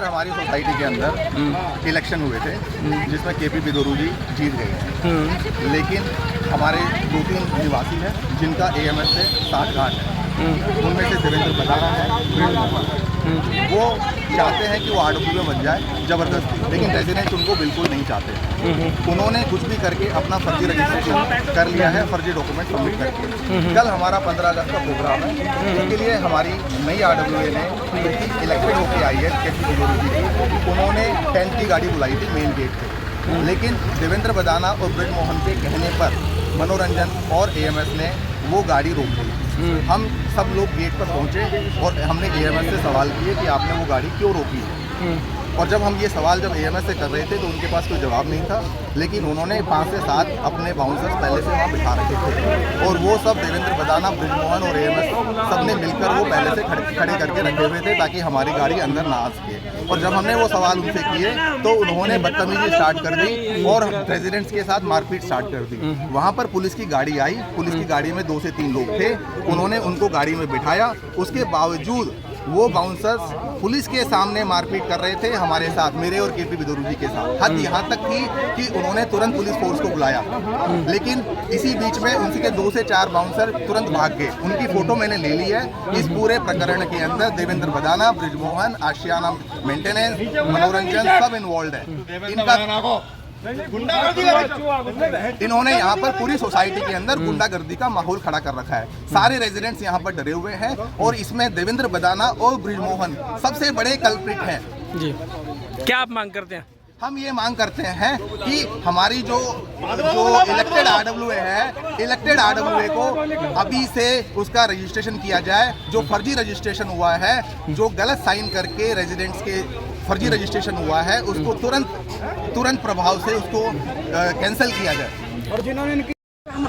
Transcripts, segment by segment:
हमारी सोसाइटी के अंदर इलेक्शन हुए थे जिसमें केपी बिदोरू जी जीत गए हैं, लेकिन हमारे 2-3 निवासी हैं जिनका एएमएस से 60 गांठ है। उनमें से देवेंद्र बदाना है, वो चाहते हैं कि वो आरडब्ल्यू बन जाए ज़बरदस्ती, लेकिन रेजिडेंट्स उनको बिल्कुल नहीं चाहते। उन्होंने कुछ भी करके अपना फर्जी रजिस्ट्रेशन कर लिया है, फर्जी डॉक्यूमेंट सबमिट करके। कल हमारा 15 अगस्त का प्रोग्राम है, इसके लिए हमारी नई आरडब्ल्यू ने इलेक्टेड होकर आई है केपी बिदोरू जी की, उन्होंने टेंट की गाड़ी बुलाई थी मेन गेट पे, लेकिन देवेंद्र बदाना और ब्रिजमोहन के कहने पर मनोरंजन और एएमएस ने वो गाड़ी रोक दी। हम सब लोग गेट पर पहुंचे और हमने एएमएस से सवाल किए कि आपने वो गाड़ी क्यों रोकी है। और जब हम ये सवाल एएमएस से कर रहे थे तो उनके पास कोई जवाब नहीं था, लेकिन उन्होंने 5 से 7 अपने बाउंसर्स पहले से वहाँ बिठा रखे थे और वो सब देवेंद्र बदाना, ब्रिजमोहन और एएमएस सब ने मिलकर वो पहले से खड़े करके रखे हुए थे ताकि हमारी गाड़ी अंदर ना आ सके। और जब हमने वो सवाल उनसे किए तो उन्होंने बदतमीजी स्टार्ट कर दी और रेजिडेंट्स के साथ मारपीट स्टार्ट कर दी। वहाँ पर पुलिस की गाड़ी आई, पुलिस की गाड़ी में 2 से 3 लोग थे, उन्होंने उनको गाड़ी में बिठाया। उसके बावजूद वो बाउंसर्स पुलिस के सामने मारपीट कर रहे थे हमारे साथ, मेरे और केपी बिदोरू जी के साथ। हद यहाँ तक थी कि उन्होंने तुरंत पुलिस फोर्स को बुलाया, लेकिन इसी बीच में उनके 2 से 4 बाउंसर तुरंत भाग गए। उनकी फोटो मैंने ले ली है। इस पूरे प्रकरण के अंदर देवेंद्र बदाना, ब्रिजमोहन, आशियाना मेंटेनेंस, मनोरंजन सब इन्वॉल्व है। इन्होंने यहाँ पर पूरी सोसाइटी के अंदर गुंडागर्दी का माहौल खड़ा कर रखा है। सारे रेजिडेंट्स यहाँ पर डरे हुए हैं और इसमें देवेंद्र बदाना और ब्रिजमोहन सबसे बड़े कल्प्रिट हैं। जी, क्या आप मांग करते हैं? हम ये मांग करते हैं कि हमारी जो इलेक्टेड आरडब्ल्यू है, इलेक्टेड आरडब्ल्यू को अभी से उसका रजिस्ट्रेशन किया जाए। जो फर्जी रजिस्ट्रेशन हुआ है, जो गलत साइन करके रेजिडेंट्स के फर्जी रजिस्ट्रेशन हुआ है, उसको तुरंत प्रभाव से उसको कैंसिल किया जाए। और जिन्होंने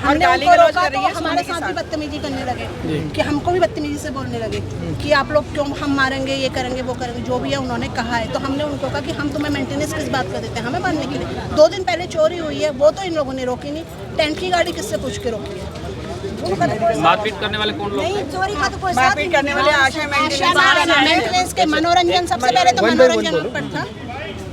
हमने उनको रोका तो हमारे साथ भी बदतमीजी करने लगे कि हमको भी बदतमीजी से बोलने लगे कि आप लोग क्यों हम मारेंगे, ये करेंगे, वो करेंगे, जो भी है उन्होंने कहा है। तो हमने उनको कहा कि हम तुम्हें मेंटेनेंस किस बात कर देते हैं, हमें मारने के लिए। 2 दिन पहले चोरी हुई है, वो तो इन लोगों ने रोकी नहीं। टेंट की गाड़ी किससे पूछ के रोकी है? मारपीट करने वाले कौन लोग? नहीं, चोरी का तो कोई मारपीट करने वाले आशा मेंटेनेंस के मनोरंजन, सबसे पहले तो मनोरंजन पर था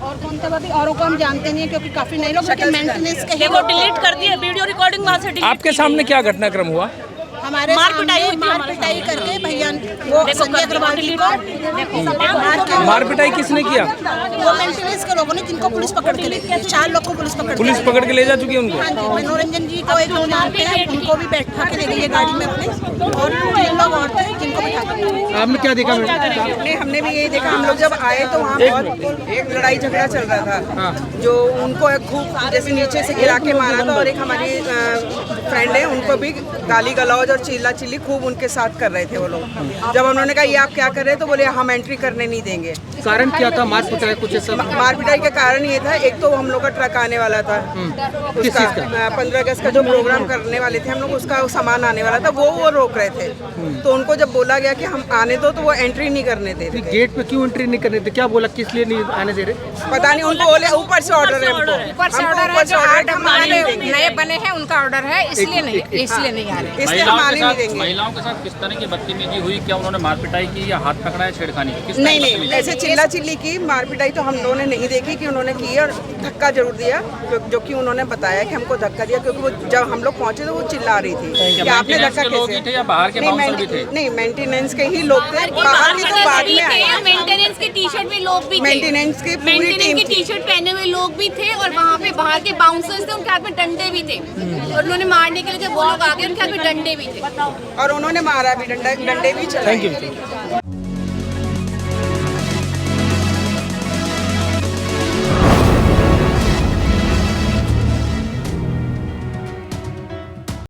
और कौन था भाभी, औरों को हम जानते नहीं है क्योंकि काफी नए लोग मेंटेनेंस के ही। वो डिलीट कर दिए, वीडियो रिकॉर्डिंग वहाँ से डिलीट। आपके सामने क्या घटनाक्रम हुआ? हमारे मार पिटाई करके भैया वो संजय अग्रवाल जी को मार पिटाई किसने किया? वो मेंटेनेंस के लोगों ने, जिनको पुलिस पकड़ के ले गई। 4 लोग को पुलिस पकड़ के ले जा चुकी है उनको। हाँ जी, मनोरंजन जी को एक लोग जानते हैं, उनको भी बैठा के ले गई है गाड़ी में अपने, और 3 लोग और थे जिनको बिठा के। आपने क्या देखा? हमने भी यही देखा। हम लोग जब आए तो वहाँ बहुत एक लड़ाई झगड़ा चल रहा था, जो उनको खूब जैसे नीचे से गिरा के मारा था, और एक हमारी फ्रेंड है, उनको भी गाली गलौज और चिल्ला चिल्ली खूब उनके साथ कर रहे थे वो लोग। जब उन्होंने कहा ये आप क्या कर रहे हैं, तो बोले हम एंट्री करने नहीं देंगे। कारण क्या था मार पिटाई? कुछ ऐसा मार पिटाई का कारण ये था, एक तो हम लोग का ट्रक आने वाला था, उसका 15 अगस्त का जो प्रोग्राम करने वाले थे हम लोग, उसका सामान आने वाला था, वो रोक रहे थे। तो उनको जब बोला गया कि हम आने दो, तो वो एंट्री नहीं करने दे रहे। गेट पे क्यों एंट्री नहीं करने थे? क्या बोला, किस लिए नहीं आने दे रहे? पता नहीं, उनको बोले ऊपर से ऑर्डर है, ऊपर से ऑर्डर है, जो 8 नए बने हैं उनका ऑर्डर है, इसलिए नहीं आ रहे, इसलिए हम आने नहीं देंगे। महिलाओं के साथ किस तरह की बदतमीजी हुई? क्या उन्होंने मार पिटाई की या हाथ पकड़ा है, छेड़खानी की? नहीं, ऐसे चिल्ला चिल्ली की, मार पिटाई तो हम लोगों ने नहीं देखी कि उन्होंने की, और धक्का जरूर दिया, जो कि उन्होंने बताया कि हमको धक्का दिया, क्योंकि वो जब हम लोग पहुंचे तो वो चिल्ला रही थी कि आपने धक्का कैसे। थे या बाहर के बाउंसर भी थे? नहीं, मेंटेनेंस के ही लोग थे, बाहर के तो बाद में आए। मेंटेनेंस के टी-शर्ट में लोग भी थे, मेंटेनेंस की पूरी टीम की टी-शर्ट पहने हुए लोग भी थे, और वहाँ पे बाहर के बाउंसर्स थे, उनके हाथ में डंडे भी थे, और उन्होंने मारने के लिए जब वो लोग आ गए उनके हाथ में डंडे भी थे, और उन्होंने मारा भी, डंडे भी चलाए।